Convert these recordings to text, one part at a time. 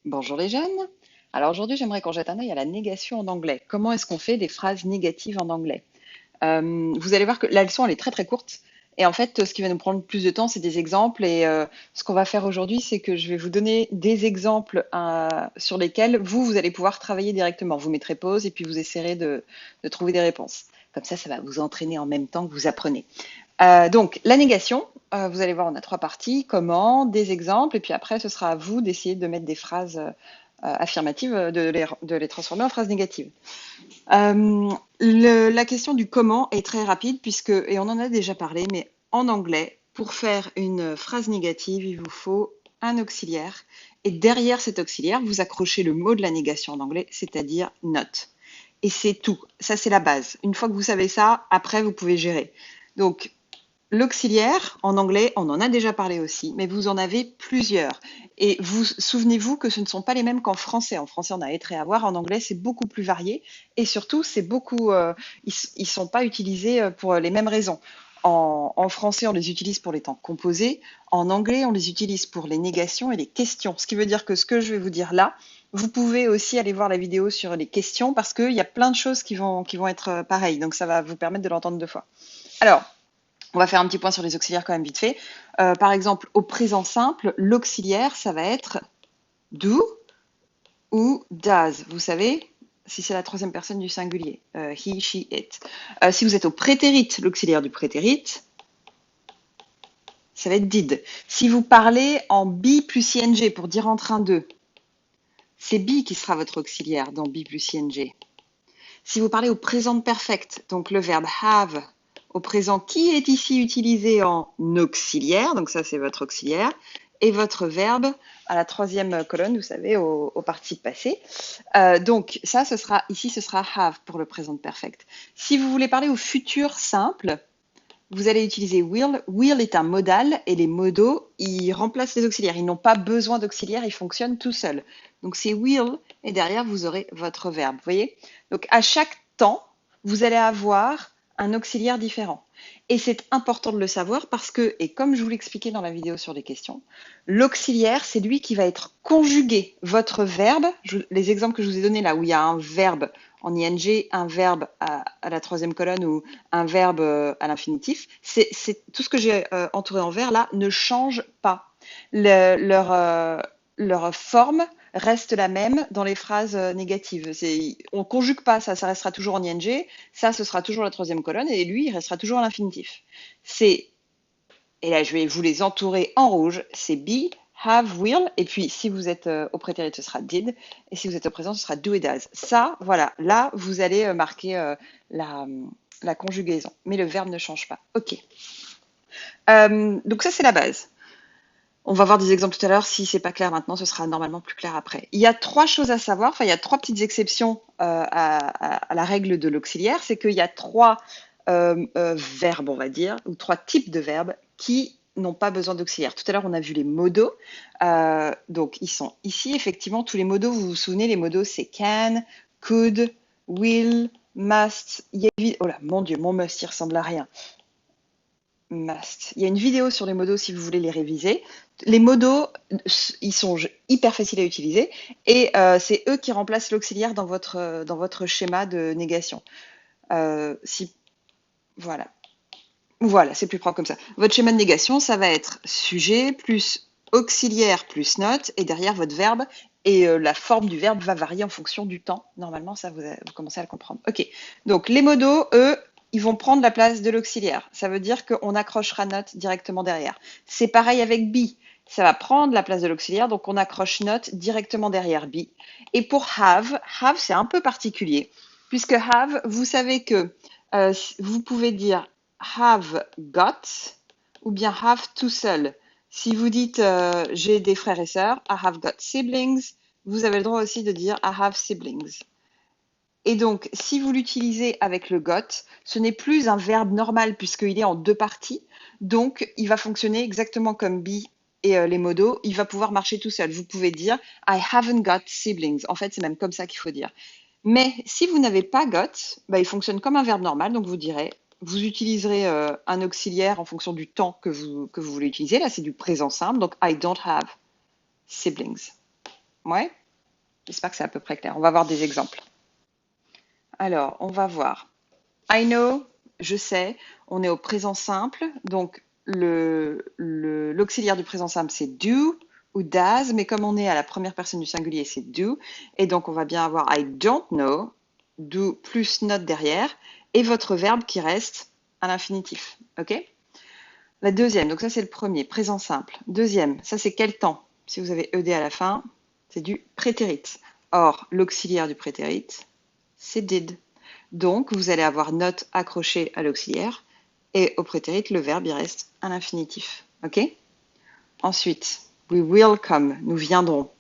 Bonjour les jeunes. Alors aujourd'hui, j'aimerais qu'on jette un œil à la négation en anglais. Comment est-ce qu'on fait des phrases négatives en anglais? Vous allez voir que la leçon, elle est très très courte. Et en fait, ce qui va nous prendre plus de temps, c'est des exemples. Et ce qu'on va faire aujourd'hui, c'est que je vais vous donner des exemples sur lesquels vous allez pouvoir travailler directement. Vous mettrez pause et puis vous essaierez de trouver des réponses. Comme ça va vous entraîner en même temps que vous apprenez. Donc, la négation, vous allez voir, on a trois parties, comment, des exemples, et puis après, ce sera à vous d'essayer de mettre des phrases affirmatives, de les transformer en phrases négatives. La question du comment est très rapide, puisque, et on en a déjà parlé, mais en anglais, pour faire une phrase négative, il vous faut un auxiliaire, et derrière cet auxiliaire, vous accrochez le mot de la négation en anglais, c'est-à-dire not. Et c'est tout, ça c'est la base. Une fois que vous savez ça, après, vous pouvez gérer. Donc, l'auxiliaire, en anglais, on en a déjà parlé aussi, mais vous en avez plusieurs. Et vous souvenez-vous que ce ne sont pas les mêmes qu'en français. En français, on a être et avoir. En anglais, c'est beaucoup plus varié. Et surtout, ils sont pas utilisés pour les mêmes raisons. En français, on les utilise pour les temps composés. En anglais, on les utilise pour les négations et les questions. Ce qui veut dire que ce que je vais vous dire là, vous pouvez aussi aller voir la vidéo sur les questions parce qu'il y a plein de choses qui vont être pareilles. Donc, ça va vous permettre de l'entendre deux fois. Alors, on va faire un petit point sur les auxiliaires quand même vite fait. Par exemple, au présent simple, l'auxiliaire, ça va être do ou does. Vous savez, si c'est la troisième personne du singulier, he, she, it. Si vous êtes au prétérit, l'auxiliaire du prétérit, ça va être did. Si vous parlez en be plus ing pour dire en train de, c'est be qui sera votre auxiliaire dans be plus ing. Si vous parlez au présent perfect, donc le verbe have au présent qui est ici utilisé en auxiliaire, donc ça c'est votre auxiliaire, et votre verbe à la troisième colonne, vous savez, au participe passé. Donc ça, ici, ce sera have pour le présent perfect. Si vous voulez parler au futur simple, vous allez utiliser will. Will est un modal et les modaux, ils remplacent les auxiliaires. Ils n'ont pas besoin d'auxiliaires, ils fonctionnent tout seuls. Donc c'est will et derrière vous aurez votre verbe. Vous voyez? Donc à chaque temps, vous allez avoir un auxiliaire différent. Et c'est important de le savoir parce que, et comme je vous l'expliquais dans la vidéo sur les questions, l'auxiliaire, c'est lui qui va être conjugué. Votre verbe, les exemples que je vous ai donnés là, où il y a un verbe en ing, un verbe à la troisième colonne ou un verbe à l'infinitif, tout ce que j'ai entouré en vert là ne change pas. Leur forme reste la même dans les phrases négatives. On ne conjugue pas ça, ça restera toujours en ing, ça ce sera toujours la troisième colonne et lui il restera toujours à l'infinitif. C'est, et là je vais vous les entourer en rouge, c'est be, have, will, et puis si vous êtes au prétérit ce sera did, et si vous êtes au présent ce sera do et does. Ça, voilà, là vous allez marquer la, la conjugaison, mais le verbe ne change pas. Ok. Donc ça c'est la base. On va voir des exemples tout à l'heure. Si c'est pas clair maintenant, ce sera normalement plus clair après. Il y a trois choses à savoir. Enfin, il y a trois petites exceptions à la règle de l'auxiliaire. C'est qu'il y a trois verbes, on va dire, ou trois types de verbes qui n'ont pas besoin d'auxiliaire. Tout à l'heure, on a vu les modaux. Donc, ils sont ici. Effectivement, tous les modaux, vous vous souvenez, les modaux, c'est can, could, will, must. Oh là, mon Dieu, mon must, il ressemble à rien. Must. Il y a une vidéo sur les modos si vous voulez les réviser. Les modos, ils sont hyper faciles à utiliser et c'est eux qui remplacent l'auxiliaire dans votre schéma de négation. Si, voilà. Voilà, c'est plus propre comme ça. Votre schéma de négation, ça va être sujet plus auxiliaire plus note et derrière votre verbe. Et la forme du verbe va varier en fonction du temps. Normalement, ça, vous commencez à le comprendre. Ok, donc les modos, eux, ils vont prendre la place de l'auxiliaire. Ça veut dire qu'on accrochera note directement derrière. C'est pareil avec be. Ça va prendre la place de l'auxiliaire, donc on accroche note directement derrière be. Et pour have, c'est un peu particulier, puisque have, vous savez que vous pouvez dire have got ou bien have tout seul. Si vous dites j'ai des frères et sœurs, I have got siblings, vous avez le droit aussi de dire I have siblings. Et donc, si vous l'utilisez avec le got, ce n'est plus un verbe normal puisqu'il est en deux parties. Donc, il va fonctionner exactement comme be et les modos. Il va pouvoir marcher tout seul. Vous pouvez dire I haven't got siblings. En fait, c'est même comme ça qu'il faut dire. Mais si vous n'avez pas got, bah, il fonctionne comme un verbe normal. Donc, vous utiliserez un auxiliaire en fonction du temps que vous voulez utiliser. Là, c'est du présent simple. Donc, I don't have siblings. Ouais, j'espère que c'est à peu près clair. On va voir des exemples. Alors, on va voir. I know, je sais, on est au présent simple, donc l'auxiliaire du présent simple c'est do ou does, mais comme on est à la première personne du singulier, c'est do, et donc on va bien avoir I don't know, do plus not derrière, et votre verbe qui reste à l'infinitif, ok? La deuxième, donc ça c'est le premier, présent simple. Deuxième, ça c'est quel temps? Si vous avez ed à la fin, c'est du prétérit. Or, l'auxiliaire du prétérit, c'est did. Donc, vous allez avoir not accroché à l'auxiliaire et au prétérit, le verbe, il reste à l'infinitif. OK? Ensuite, we will come, nous viendrons.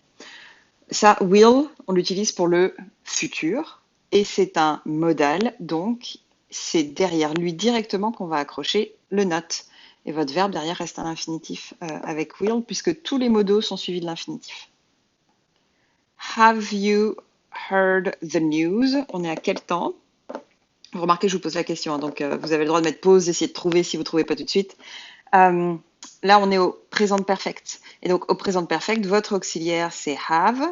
Ça, will, on l'utilise pour le futur et c'est un modal, donc c'est derrière lui directement qu'on va accrocher le not. Et votre verbe derrière reste à l'infinitif avec will puisque tous les modaux sont suivis de l'infinitif. Have you heard the news? On est à quel temps? Vous remarquez, je vous pose la question, hein, donc vous avez le droit de mettre pause, d'essayer de trouver si vous ne trouvez pas tout de suite. Là, on est au présent perfect. Et donc, au présent perfect, votre auxiliaire, c'est have,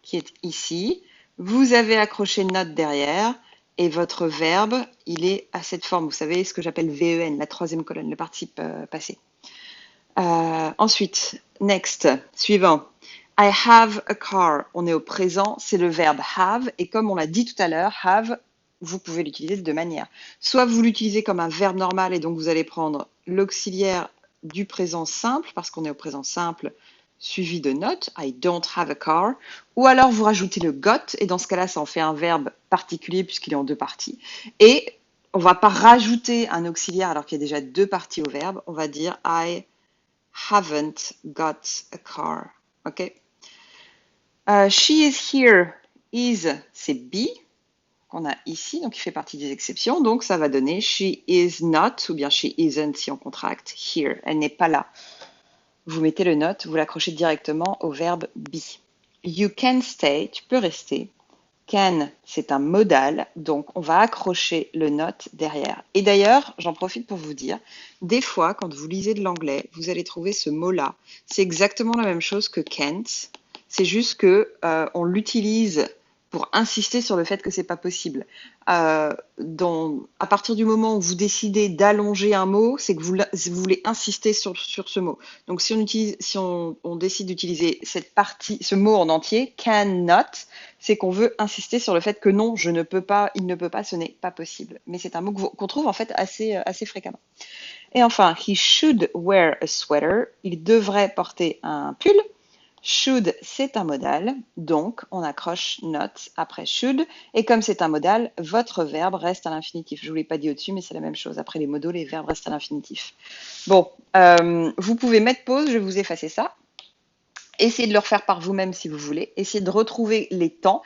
qui est ici. Vous avez accroché not derrière, et votre verbe, il est à cette forme. Vous savez, ce que j'appelle VEN, la troisième colonne, le participe passé. Ensuite, next, suivant. I have a car. On est au présent, c'est le verbe have, et comme on l'a dit tout à l'heure, have, vous pouvez l'utiliser de deux manières. Soit vous l'utilisez comme un verbe normal et donc vous allez prendre l'auxiliaire du présent simple, parce qu'on est au présent simple, suivi de not, I don't have a car, ou alors vous rajoutez le got, et dans ce cas-là, ça en fait un verbe particulier puisqu'il est en deux parties. Et on ne va pas rajouter un auxiliaire alors qu'il y a déjà deux parties au verbe, on va dire I haven't got a car. OK? She is here. Is, c'est be, qu'on a ici, donc il fait partie des exceptions. Donc ça va donner she is not, ou bien she isn't si on contracte, here. Elle n'est pas là. Vous mettez le not, vous l'accrochez directement au verbe be. You can stay, tu peux rester. Can, c'est un modal, donc on va accrocher le not derrière. Et d'ailleurs, j'en profite pour vous dire, des fois, quand vous lisez de l'anglais, vous allez trouver ce mot-là. C'est exactement la même chose que can't. C'est juste que on l'utilise pour insister sur le fait que c'est pas possible. À partir du moment où vous décidez d'allonger un mot, c'est que vous voulez insister sur ce mot. Donc si on décide d'utiliser cette partie, ce mot en entier, cannot, c'est qu'on veut insister sur le fait que non, je ne peux pas, il ne peut pas, ce n'est pas possible. Mais c'est un mot qu'on trouve en fait assez fréquemment. Et enfin, he should wear a sweater. Il devrait porter un pull. Should, c'est un modal, donc on accroche not après should. Et comme c'est un modal, votre verbe reste à l'infinitif. Je ne vous l'ai pas dit au-dessus, mais c'est la même chose. Après les modaux, les verbes restent à l'infinitif. Bon, vous pouvez mettre pause, je vais vous effacer ça. Essayez de le refaire par vous-même si vous voulez. Essayez de retrouver les temps.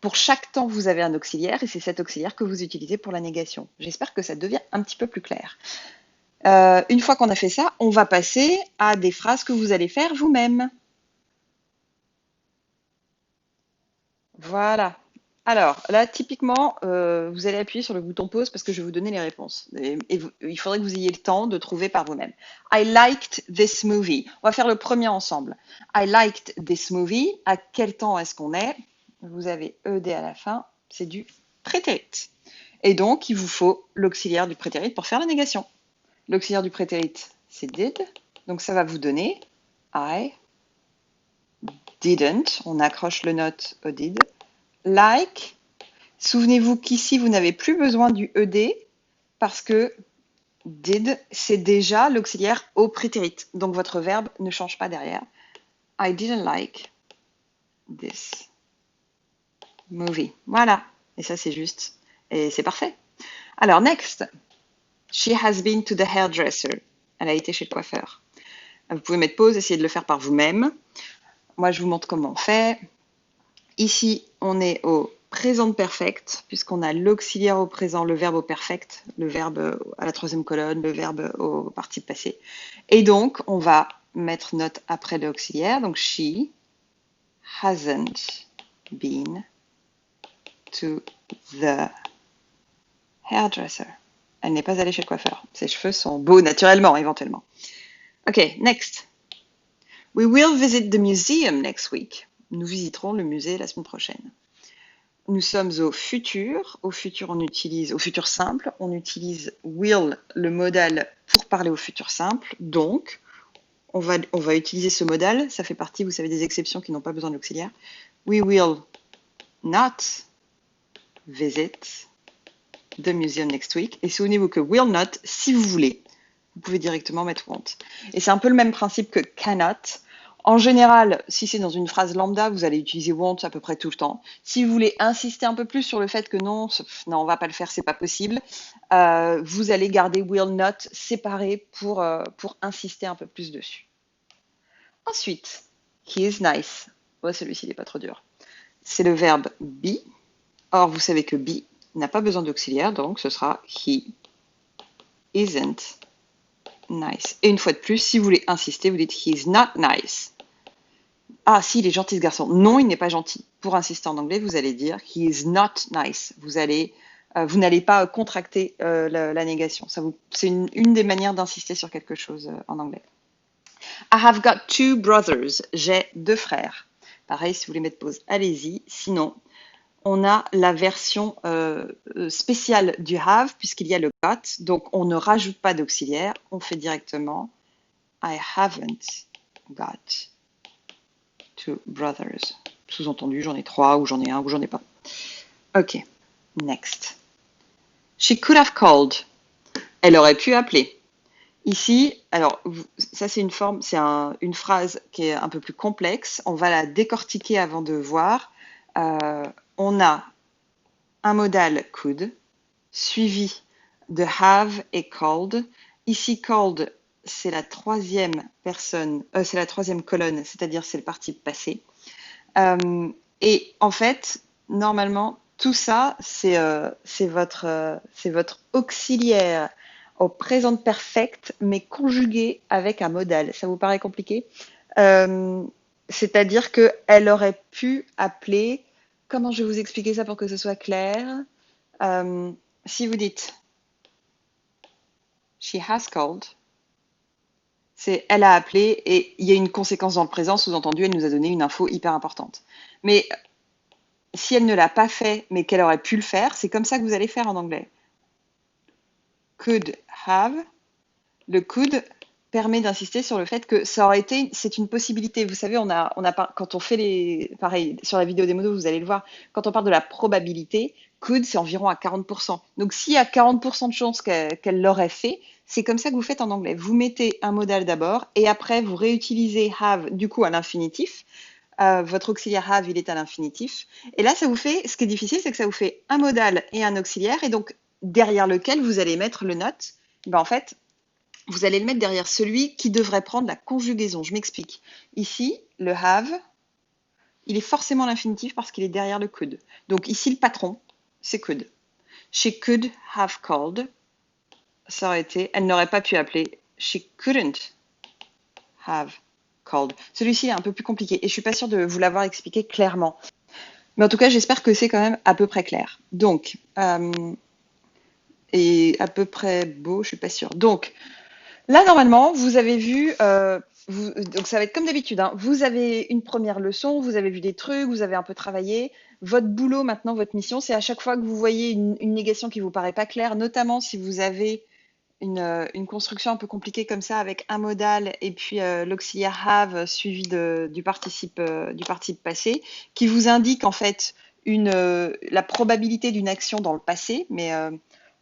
Pour chaque temps, vous avez un auxiliaire et c'est cet auxiliaire que vous utilisez pour la négation. J'espère que ça devient un petit peu plus clair. Une fois qu'on a fait ça, on va passer à des phrases que vous allez faire vous-même. Voilà. Alors là, typiquement, vous allez appuyer sur le bouton pause parce que je vais vous donner les réponses. Il faudrait que vous ayez le temps de trouver par vous-même. I liked this movie. On va faire le premier ensemble. I liked this movie. À quel temps est-ce qu'on est? Vous avez ed à la fin. C'est du prétérit. Et donc, il vous faut l'auxiliaire du prétérit pour faire la négation. L'auxiliaire du prétérit, c'est did. Donc, ça va vous donner I didn't. On accroche le not au did. Like. Souvenez-vous qu'ici, vous n'avez plus besoin du ed parce que did, c'est déjà l'auxiliaire au prétérit. Donc, votre verbe ne change pas derrière. I didn't like this movie. Voilà. Et ça, c'est juste. Et c'est parfait. Alors, next. She has been to the hairdresser. Elle a été chez le coiffeur. Vous pouvez mettre pause, essayez de le faire par vous-même. Moi, je vous montre comment on fait. Ici, on est au présent perfect, puisqu'on a l'auxiliaire au présent, le verbe au perfect, le verbe à la troisième colonne, le verbe au participe passé. Et donc, on va mettre note après l'auxiliaire. Donc, she hasn't been to the hairdresser. Elle n'est pas allée chez le coiffeur. Ses cheveux sont beaux naturellement, éventuellement. OK, next. We will visit the museum next week. Nous visiterons le musée la semaine prochaine. Nous sommes au futur. Au futur, au futur simple, on utilise will, le modal, pour parler au futur simple. Donc, on va utiliser ce modal. Ça fait partie, vous savez, des exceptions qui n'ont pas besoin d'auxiliaire. We will not visit the museum next week. Et souvenez-vous que will not, si vous voulez, vous pouvez directement mettre won't. Et c'est un peu le même principe que cannot. En général, si c'est dans une phrase lambda, vous allez utiliser won't à peu près tout le temps. Si vous voulez insister un peu plus sur le fait que non, on va pas le faire, c'est pas possible, vous allez garder will not séparé pour insister un peu plus dessus. Ensuite, he is nice. Oh, celui-ci n'est pas trop dur. C'est le verbe be. Or, vous savez que be n'a pas besoin d'auxiliaire, donc ce sera he isn't nice. Et une fois de plus, si vous voulez insister, vous dites he is not nice. Ah, si, il est gentil ce garçon. Non, il n'est pas gentil. Pour insister en anglais, vous allez dire he is not nice. Vous n'allez pas contracter la négation. C'est une des manières d'insister sur quelque chose en anglais. I have got 2 brothers. J'ai 2 frères. Pareil, si vous voulez mettre pause, allez-y. Sinon, on a la version spéciale du have, puisqu'il y a le got. Donc, on ne rajoute pas d'auxiliaire. On fait directement I haven't got 2 brothers. Sous-entendu, j'en ai 3, ou j'en ai 1, ou j'en ai pas. Ok, next. She could have called. Elle aurait pu appeler. Ici, alors, ça c'est une forme, c'est une phrase qui est un peu plus complexe. On va la décortiquer avant de voir. On a un modal could, suivi de have et called. Ici, called, c'est la troisième personne, c'est la troisième colonne, c'est-à-dire c'est le participe passé. Et en fait, normalement, tout ça, c'est votre auxiliaire au présent perfect, mais conjugué avec un modal. Ça vous paraît compliqué? C'est-à-dire qu'elle aurait pu appeler. Comment je vais vous expliquer ça pour que ce soit clair? Si vous dites she has called, c'est elle a appelé et il y a une conséquence dans le présent, sous-entendu, elle nous a donné une info hyper importante. Mais si elle ne l'a pas fait, mais qu'elle aurait pu le faire, c'est comme ça que vous allez faire en anglais. Could have. Le could permet d'insister sur le fait que ça aurait été, c'est une possibilité. Vous savez, quand on fait pareil, sur la vidéo des modos, vous allez le voir, quand on parle de la probabilité, could, c'est environ à 40%. Donc, s'il y a 40% de chances qu'elle l'aurait fait, c'est comme ça que vous faites en anglais. Vous mettez un modal d'abord et après, vous réutilisez have, du coup, à l'infinitif. Votre auxiliaire have, il est à l'infinitif. Et là, ça vous fait, ce qui est difficile, c'est que ça vous fait un modal et un auxiliaire, et donc, derrière lequel vous allez mettre le not. Ben, en fait, vous allez le mettre derrière celui qui devrait prendre la conjugaison. Je m'explique. Ici, le have, il est forcément à l'infinitif parce qu'il est derrière le could. Donc ici, le patron, c'est could. She could have called. Ça aurait été, elle n'aurait pas pu appeler. She couldn't have called. Celui-ci est un peu plus compliqué et je suis pas sûre de vous l'avoir expliqué clairement. Mais en tout cas, j'espère que c'est quand même à peu près clair. Donc, et à peu près beau, je suis pas sûre. Donc, là, normalement, vous avez vu, donc ça va être comme d'habitude, hein. Vous avez une première leçon, vous avez vu des trucs, vous avez un peu travaillé. Votre boulot maintenant, votre mission, c'est à chaque fois que vous voyez une négation qui vous paraît pas claire, notamment si vous avez une construction un peu compliquée comme ça avec un modal et puis l'auxiliaire have suivi du participe passé, qui vous indique en fait la probabilité d'une action dans le passé, mais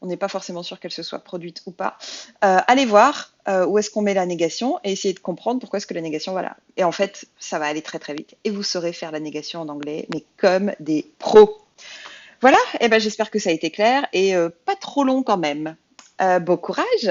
on n'est pas forcément sûr qu'elle se soit produite ou pas. Allez voir où est-ce qu'on met la négation et essayez de comprendre pourquoi est-ce que la négation va là. Et en fait, ça va aller très très vite et vous saurez faire la négation en anglais, mais comme des pros. Voilà, et ben j'espère que ça a été clair et pas trop long quand même. Bon courage!